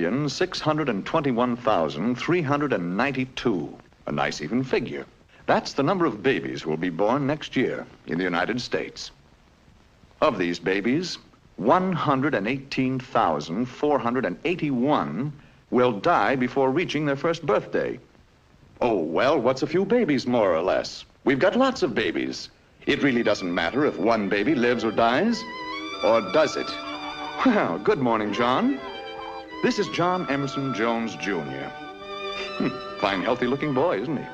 1,621,392. A nice even figure. That's the number of babies who will be born next year in the United States. Of these babies, 118,481 will die before reaching their first birthday. Oh, well, what's a few babies, more or less? We've got lots of babies. It really doesn't matter if one baby lives or dies, or does it? Well, good morning, John. This is John Emerson Jones, Jr. Fine, healthy-looking boy, isn't he?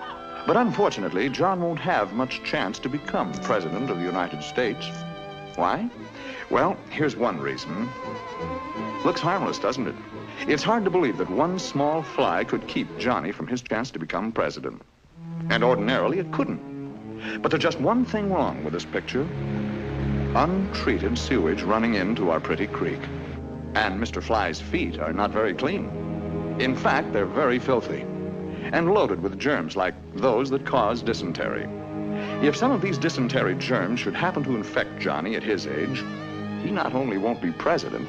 But unfortunately, John won't have much chance to become President of the United States. Why? Well, here's one reason. Looks harmless, doesn't it? It's hard to believe that one small fly could keep Johnny from his chance to become president. And ordinarily, it couldn't. But there's just one thing wrong with this picture. Untreated sewage running into our pretty creek. And Mr. Fly's feet are not very clean. In fact, they're very filthy and loaded with germs like those that cause dysentery. If some of these dysentery germs should happen to infect Johnny at his age, he not only won't be president,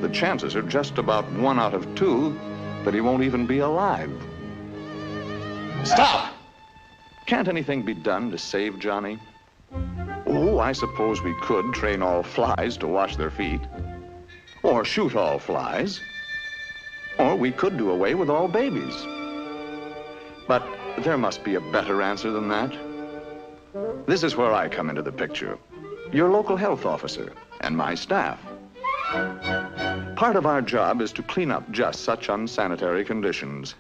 the chances are just about 1 out of 2 that he won't even be alive. Stop! Can't anything be done to save Johnny? Oh, I suppose we could train all flies to wash their feet. Or shoot all flies. Or we could do away with all babies. But there must be a better answer than that. This is where I come into the picture. Your local health officer and my staff. Part of our job is to clean up just such unsanitary conditions.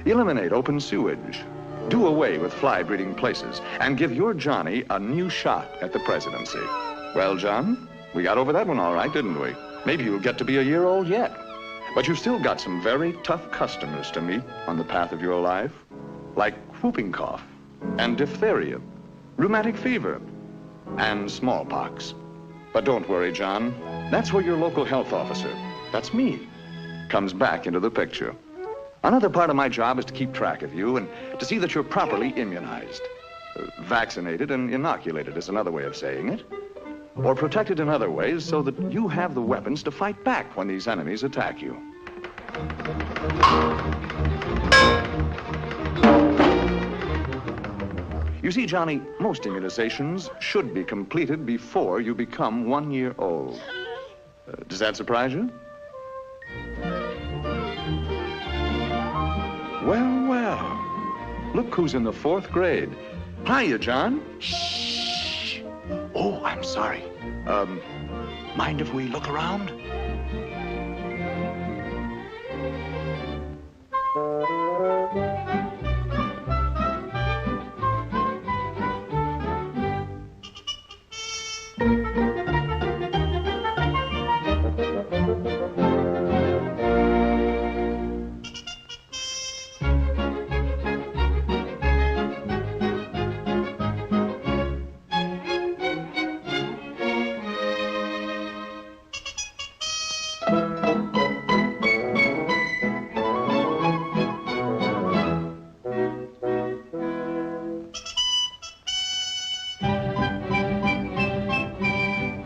Eliminate open sewage. Do away with fly breeding places and give your Johnny a new shot at the presidency. Well, John, we got over that one all right, didn't we? Maybe you'll get to be a year old yet. But you've still got some very tough customers to meet on the path of your life. Like whooping cough and diphtheria, rheumatic fever, and smallpox. But don't worry, John. That's where your local health officer, that's me, comes back into the picture. Another part of my job is to keep track of you and to see that you're properly immunized. Vaccinated and inoculated is another way of saying it. Or protected in other ways so that you have the weapons to fight back when these enemies attack you. You see, Johnny, most immunizations should be completed before you become 1 year old. Does that surprise you? Well, well. Look who's in the 4th grade. Hiya, John. Shh. Oh, I'm sorry. Mind if we look around?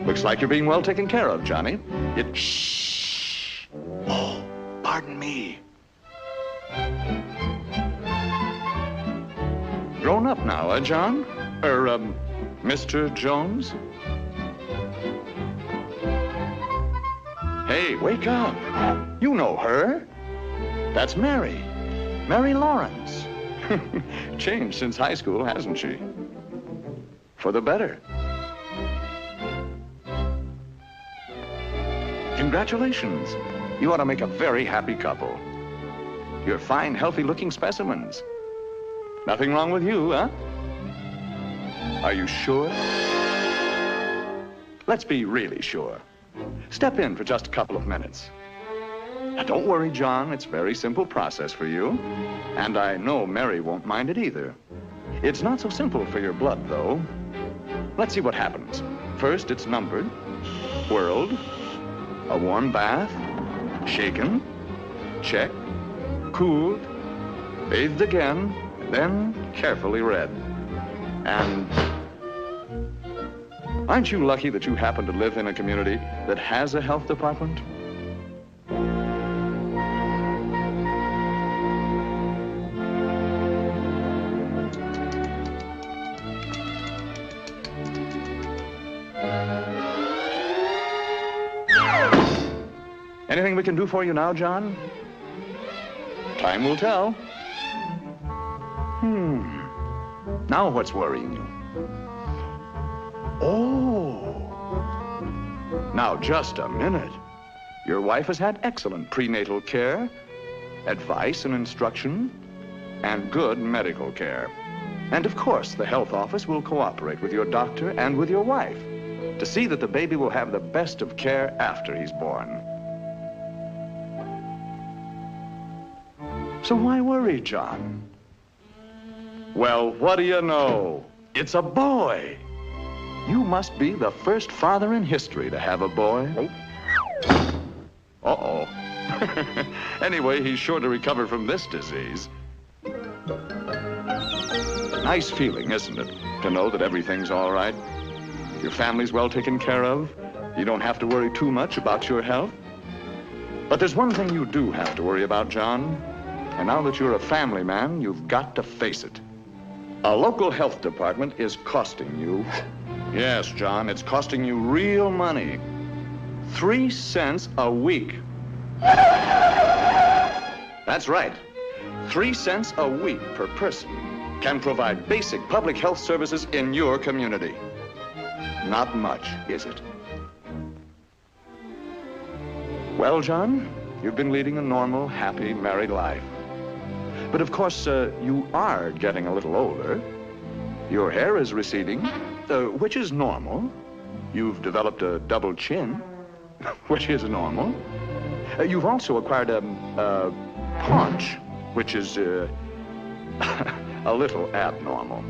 Looks like you're being well taken care of, Johnny. Shh. Oh, pardon me. Grown up now, John? Mr. Jones? Hey, wake up. You know her. That's Mary. Mary Lawrence. Changed since high school, hasn't she? For the better. Congratulations. You ought to make a very happy couple. You're fine, healthy-looking specimens. Nothing wrong with you, huh? Are you sure? Let's be really sure. Step in for just a couple of minutes. Now, don't worry, John. It's a very simple process for you. And I know Mary won't mind it either. It's not so simple for your blood, though. Let's see what happens. First, it's numbered, whirled, a warm bath, shaken, checked, cooled, bathed again, and then carefully read. And aren't you lucky that you happen to live in a community that has a health department? Anything we can do for you now, John? Time will tell. Now what's worrying you? Oh. Now, just a minute. Your wife has had excellent prenatal care, advice and instruction, and good medical care. And of course, the health office will cooperate with your doctor and with your wife to see that the baby will have the best of care after he's born. So why worry, John? Well, what do you know? It's a boy. You must be the first father in history to have a boy. Uh-oh. Anyway, he's sure to recover from this disease. Nice feeling, isn't it, to know that everything's all right? Your family's well taken care of. You don't have to worry too much about your health. But there's one thing you do have to worry about, John. And now that you're a family man, you've got to face it. A local health department is costing you. Yes, John, it's costing you real money. 3 cents a week. That's right. 3 cents a week per person can provide basic public health services in your community. Not much, is it? Well, John, you've been leading a normal, happy, married life. But of course, you are getting a little older. Your hair is receding, which is normal. You've developed a double chin, which is normal. You've also acquired a paunch, which is a little abnormal.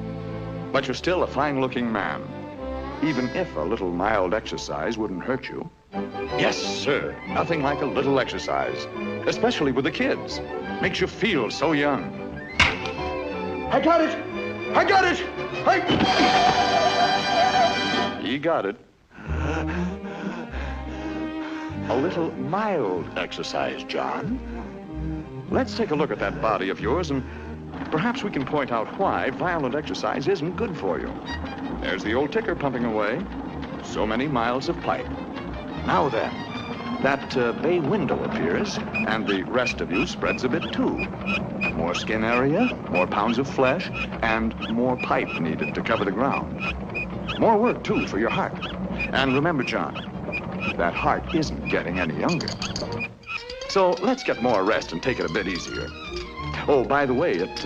But you're still a fine-looking man, even if a little mild exercise wouldn't hurt you. Yes, sir. Nothing like a little exercise, especially with the kids. Makes you feel so young. I got it! I got it! He got it. A little mild exercise, John. Let's take a look at that body of yours, and perhaps we can point out why violent exercise isn't good for you. There's the old ticker pumping away. So many miles of pipe. Now then, that bay window appears, and the rest of you spreads a bit too. More skin area, more pounds of flesh, and more pipe needed to cover the ground. More work, too, for your heart. And remember, John, that heart isn't getting any younger. So let's get more rest and take it a bit easier. Oh, by the way, it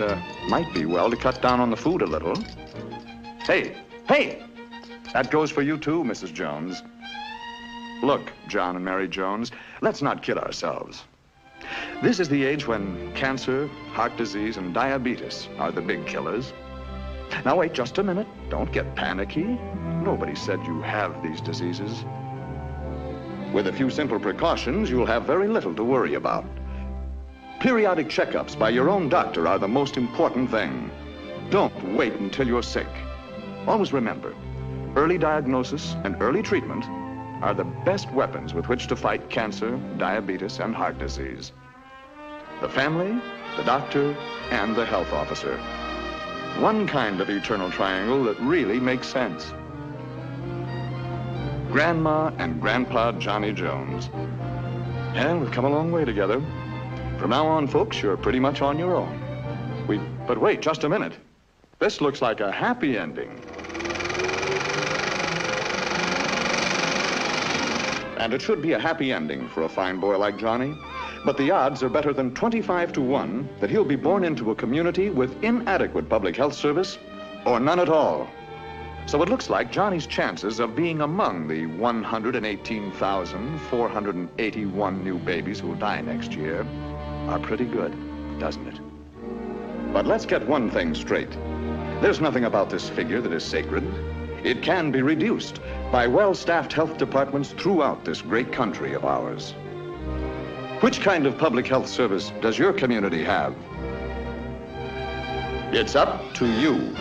might be well to cut down on the food a little. Hey! That goes for you, too, Mrs. Jones. Look, John and Mary Jones, let's not kid ourselves. This is the age when cancer, heart disease, and diabetes are the big killers. Now, wait just a minute. Don't get panicky. Nobody said you have these diseases. With a few simple precautions, you'll have very little to worry about. Periodic checkups by your own doctor are the most important thing. Don't wait until you're sick. Always remember, early diagnosis and early treatment are the best weapons with which to fight cancer, diabetes, and heart disease. The family, the doctor, and the health officer. One kind of eternal triangle that really makes sense. Grandma and Grandpa Johnny Jones. And we've come a long way together. From now on, folks, you're pretty much on your own. But wait, just a minute. This looks like a happy ending. And it should be a happy ending for a fine boy like Johnny. But the odds are better than 25 to 1 that he'll be born into a community with inadequate public health service or none at all. So it looks like Johnny's chances of being among the 118,481 new babies who'll die next year are pretty good, doesn't it? But let's get one thing straight. There's nothing about this figure that is sacred. It can be reduced by well-staffed health departments throughout this great country of ours. Which kind of public health service does your community have? It's up to you.